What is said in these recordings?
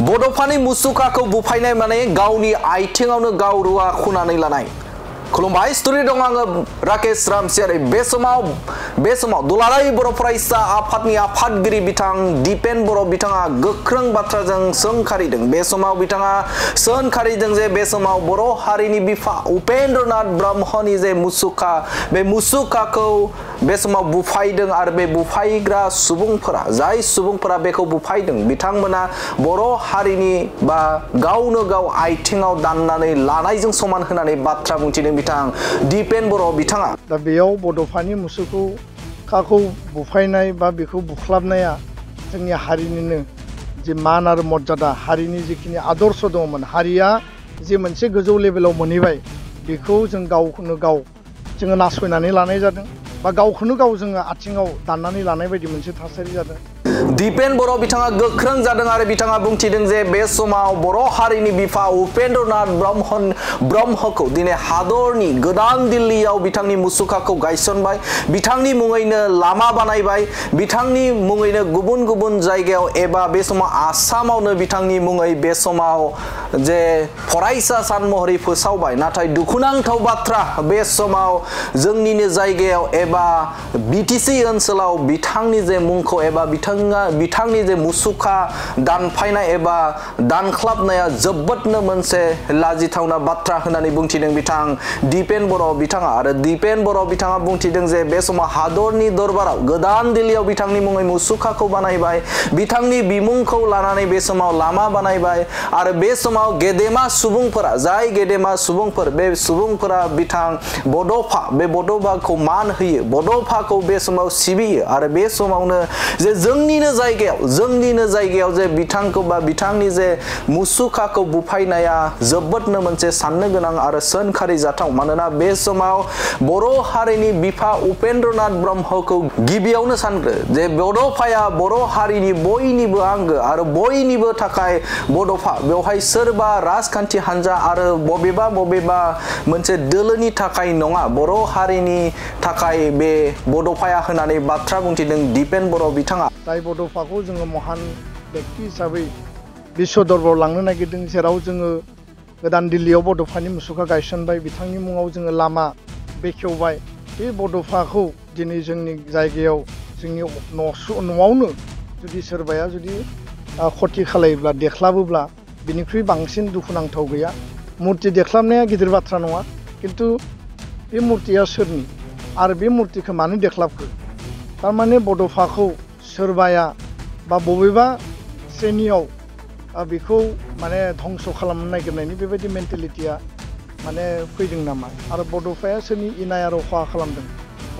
बड'फानि मुसुखाखौ बुफायनाय माने गावनि आथिङावनो गाव रुवा खुनानै लानाय। खुलुमबाय स्टुडिय दं आङो राकेश रामसियारि। बे समाव दुलाराय बर' फरायसा आफादनि आफादगिरि बिथां दिपेन बर' बिथाङा गोख्रों बाथ्राजों सोंखारिदों। बे समाव बिथाङा सोंखारिदों जे बे समाव बर' हारिनि बिफा उपेन्द्रनाथ ब्रह्मनि जे मुसुखा, बे मुसुखाखौ बे समाव बुफायदों आरो बे बुफायग्रा सुबुंफोरा, जाय सुबुंफोरा बेखौ बुफायदों बिथांमोना बर' हारिनि बा गावनो गाव आथिङाव दाननानै लानायजों समान होनानै बाथ्रा बुंथिदों बिथां दिपेन बर' बिथाङा। दा बेयाव बड'फानि मुसुखाखौ बुफायनाय बा बेखौ बुख्लाबनाया जोंनि हारिनिनो जे मान आरो मर्यादा, हारिनि जिखिनि आदर्श दंमोन, हारिया जे मोनसे गोजौ लेभेलाव मोनहैबाय, बेखौ जों गावखौनो गाव जोङो नासयनानै लानाय जादों बा गावखौनो गाव जोङो आथिङाव दाननानै लानाय बायदि मोनसे थासारि जादों। दिपेन बर' बिथाङा गोख्रों जादों आरो बिथाङा बुंथिदों जे बे समाव बर' हारिनि बिफा उपेन्द्रनाथ ब्रह्मखौ दिनै हादरनि गोदान दिल्लीयाव बिथांनि मुसुखाखौ गायसनबाय, बिथांनि मुङैनो लामा बानायबाय, बिथांनि मुङैनो गुबुन गुबुन जायगायाव एबा बे समाव आसामावनो बिथांनि मुङै बे समाव जे फरायसा सान महरै फोसावबाय। नाथाय दुखुनांथाव बाथ्रा, बे समाव जोंनिनो जायगायाव एबा बिटिसि ओनसोलाव बिथांनि जे मुंखौ एबा बिथांनि जे मुसुखा दानफायनाय एबा दानख्लाबनाया जोबोदनो मोनसे लाजिथावना बाथ्रा होननानै बुंथिदों बिथां दिपेन बर' बिथाङा। आरो दिपेन बर' बिथाङा बुंथिदों जे बे समाव हादरनि दरबाराव गोदान दिल्लीयाव बिथांनि मुङै मुसुखाखौ बानायबाय, बिथांनि बिमुंखौ लानानै बे समाव लामा बानायबाय आरो बे समाव गेदेमा सुबुंफोरा, जाय गेदेमा सुबुंफोर, बे सुबुंफोरा बिथां बड'फा, बे बड'फाखौ मान होयो, बड'फाखौ बे समाव सिबियो आरो बे समावनो जे जोंनिनो जायगायाव जे बिथांखौ बा बिथांनि जे मुसुखाखौ बुफायनाया जोबोदनो मोनसे साननो गोनां आरो सोंखारि जाथाव। मानोना बे समाव बर' हारिनि बिफा उपेन्द्रनाथ ब्रह्मखौ गिबियावनो सानग्रो जे बड'फाया बर' हारिनि बयनिबो आंगो आरो बयनिबो थाखाय बड'फा। बेवहाय सोरबा राजखान्थि हान्जा आरो बबेबा मोनसे दोलोनि थाखाय नङा, बर' हारिनि थाखाय बे बड'फाया होननानै बाथ्रा बुंथिदों दिपेन बर' बिथाङा। जाय बड'फाखौ जोङो महान बेक्ति हिसाबै बिश्व दरबाराव लांनो नागिरदों, जेराव जोङो गोदान दिल्लीयाव बड'फानि मुसुखा गायसनबाय, बिथांनि मुङाव जोङो लामा बेखेवबाय। बे बड'फाखौ दिनै जोंनि जायगायाव, जोंनि न'आवनो जुदि सोरबाया जुदि खथि खालायोब्ला, देख्लाबोब्ला, बिनिख्रुइ बांसिन दुखुनांथाव गैया। मुर्ति देख्लाबनाया गिदिर बाथ्रा नङा, खिन्थु बे मुर्तिया सोरनि आरो बे मुर्तिखौ मानो देख्लाबखो? थारमाने बड'फाखौ सोरबाया बा बबेबा श्रेणियाव बेखौ माने धंस' खालामनो नागिरनायनि बेबायदि मेन्टेलिटिया माने फैदों नामा? आरो बड'फाया सोरनि इनाय आरो खहा खालामदों?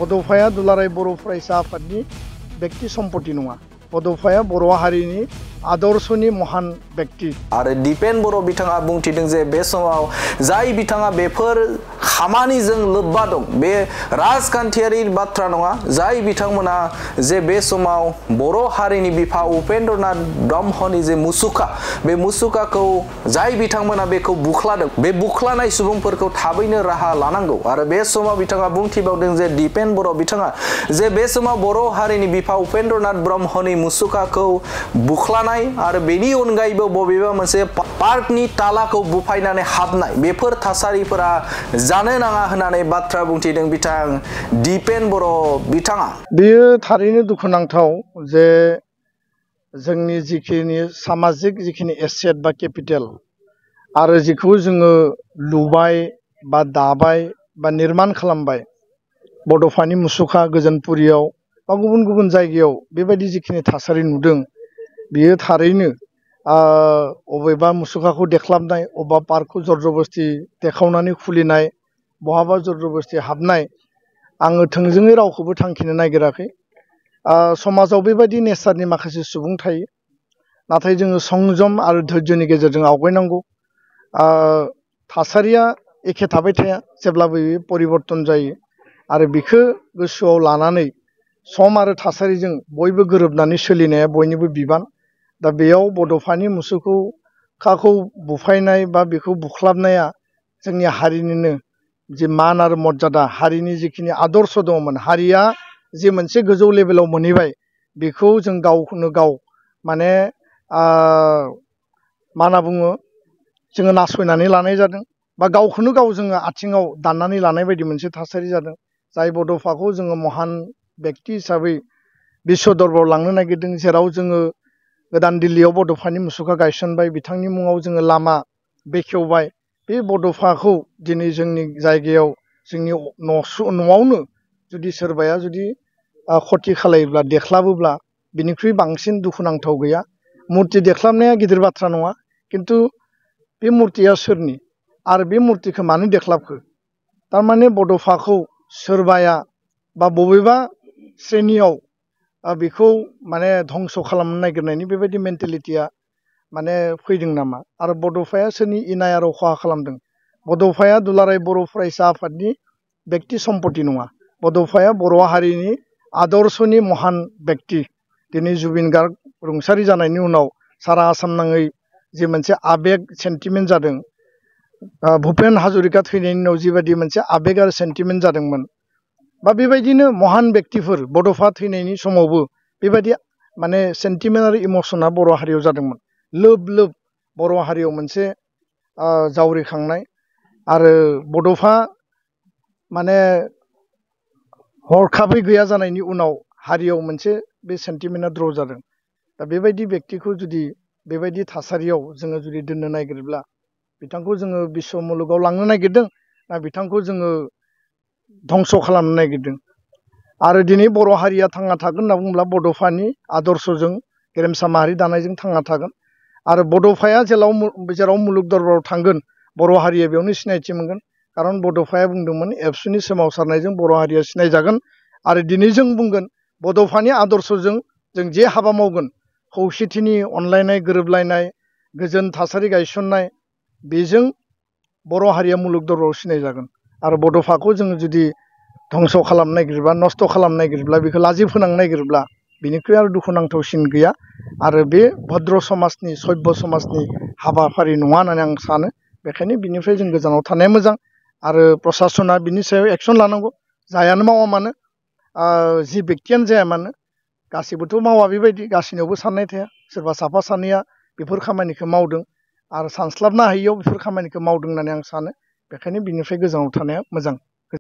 बड'फाया दुलाराय बर' फरायसा आफादनि बेक्ति सम्पति नङा, बड'फाया बर' हारिनि आदर्शनि महान बेक्ति। आरो दिपेन बर' बिथाङा बुंथिदों जे बे समाव जाय बिथाङा बेफोर खामानिजों लोब्बा दं, बे राजखान्थियारि बाथ्रा नङा, जाय बिथांमोना जे बे समाव बर' हारिनि बिफा उपेन्द्रनाथ ब्रह्मनि जे मुसुखा, बे मुसुखाखौ जाय बिथांमोना बेखौ बुख्लादों, बे बुख्लानाय सुबुंफोरखौ थाबैनो राहा लानांगौ। आरो बे समाव बिथाङा बुंथिबावदों जे दिपेन बर' बिथाङा जे बे समाव बर' हारिनि बिफा उपेन्द्रनाथ ब्रह्मनि मुसुखाखौ बुख्लानाय आरो बेनि अनगायैबो बबेबा मोनसे पार्कनि तालाखौ बुफायनानै हाबनाय, बेफोर थासारिफोरा जानो नाङा होननानै बाथ्रा बुंथिदों बिथां दिपेन बर' बिथाङा। बेयो थारैनो दुखुनांथाव जे जोंनि जिखिनि सामाजिक जिखिनि एसेट बा केपिटेल आरो जिखौ जोङो लुबाय बा दाबाय बा निर्माण खालामबाय, बड'फानि मुसुखा गोजोनपुरियाव बा गुबुन गुबुन जायगायाव बेबायदि जिखिनि थासारि नुदों, बियो थारैनो अबेबा मुसुखाखौ देख्लाबनाय, अबेबा पार्कखौ जरजबस्ति देखावनानै खुलिनाय, बहाबा जरजबस्ति हाबनाय, आङो थोंजोङै रावखौबो थांखिनो नागिराखै। समाजाव बेबायदि नेचारनि माखासे सुबुं थायो, नाथाय जोङो संजम आरो धैर्यनि गेजेरजों आवगायनांगौ। थासारिया एखे थाबाय थाया, जेब्लाबो बे परिबर्तन जायो आरो बेखौ गोसोआव लानानै सम आरो थासारिजों बयबो गोरोबनानै सोलिनाया बयनिबो बिबान। दा बेयाव बड'फानि मुसुखाखौ बुफायनाय बा बेखौ बुख्लाबनाया जोंनि हारिनिनो जे मान आरो मर्यादा, हारिनि जिखिनि आदर्श दंमोन, हारिया जे मोनसे गोजौ लेभेलाव मोनहैबाय, बेखौ जों गावखौनो गाव माने मा होनना बुङो जोङो नासयनानै लानाय जादों बा गावखौनो गाव जोङो आथिङाव दाननानै लानाय बायदि मोनसे थासारि जादों जाय बड'फाखौ जोङो महान बेक्ति हिसाबै बिश्व दरबाराव लांनो नागिरदों जेराव जोङो गोदान दिल्लीयाव बड'फानि मुसुखा गायसनबाय बिथांनि मुङाव जोङो लामा बेखेवबाय बे बड'फाखौ दिनै जोंनि जायगायाव जोंनि न'आवनो जुदि सोरबाया जुदि खथि खालायोब्ला देख्लाबोब्ला बिनिख्रुइ बांसिन दुखुनांथाव गैया मुर्ति देख्लाबनाया गिदिर बाथ्रा नङा खिन्थु बे मुर्तिया सोरनि आरो बे मुर्तिखौ मानो देख्लाबखो थारमाने बड'फाखौ सोरबाया बा बबेबा श्रेणियाव बेखौ माने धंस' खालामनो नागिरनायनि बेबायदि मेन्टेलिटिया माने फैदों नामा आरो बड'फाया सोरनि इनाय आरो खहा खालामदों बड'फाया दुलाराय बर' फरायसा आफादनि बेक्ति सम्पति नङा बड'फाया बर' हारिनि आदर्शनि महान बेक्ति दिनै जुबिन गार्ग रुंसारि जानायनि उनाव सारा आसाम नाङै जे मोनसे आबेग सेन्टिमेन्ट जादों भुपेन हाजरिका थैनायनि उनाव जिबायदि मोनसे आबेग आरो सेन्टिमेन्ट जादोंमोन बा बेबायदिनो महान बेक्तिफोर बड'फा थैनायनि समावबो बेबायदि माने सेन्टिमेन्ट आरो इमसना बर' हारियाव जादोंमोन लोब लोब बर' हारियाव मोनसे जावरिखांनाय आरो बड'फा माने हरखाबै गैया जानायनि उनाव हारियाव मोनसे बे सेन्टिमेन्टआ द्र' जादों दा बेबायदि बेक्तिखौ जुदि बेबायदि थासारियाव जोङो जुदि दोननो नागिरब्ला बिथांखौ जोङो बिश्व मुलुगाव लांनो नागिरदों ना बिथांखौ जोङो धंस' खालामनो नागिरदों आरो दिनै बर' हारिया थांना थागोन होनना बुङोब्ला बड'फानि आदर्शजों गेरेमसा माहारि दानायजों थांना थागोन आरो बड'फाया जेराव मुलुग दरबाराव थांगोन बर' हारिया बेयावनो सिनायथि मोनगोन खारन बड'फाया बुंदोंमोन एबसुनि सोमावसारनायजों बर' हारिया सिनायजागोन आरो दिनै जों बुंगोन बड'फानि आदर्शजों जों जे हाबा मावगोन खौसेथिनि अनलायनाय गोरोबलायनाय गोजोन थासारि गायसननाय बेजों बर' हारिया मुलुग दरबाराव सिनायजागोन आरो बड'फाखौ जोङो जुदि धंस' खालामनो नागिरोब्ला नस्थ' खालामनो नागिरोब्ला बेखौ लाजि फोनांनो नागिरोब्ला बिनिख्रुइ आरो दुखुनांथावसिन गैया आरो बे भद्र समाजनि सभ्य समाजनि हाबाफारि नङा होननानै आं सानो बेखायनो बिनिफ्राय जों गोजानाव थानाया मोजां आरो प्रसासना बिनि सायाव एक्सन लानांगौ जायानो मावा मानो जि बेक्तियानो जाया मानो गासैबोथ' मावा बेबायदि गासैनियावबो साननाय थाया सोरबा साफा सानैया बेफोर खामानिखौ मावदों आरो सानस्लाबनो हायियाव बेफोर खामानिखौ मावदों होननानै आं सानो बेखायनो बिनिफ्राय गोजानाव थानाया मोजां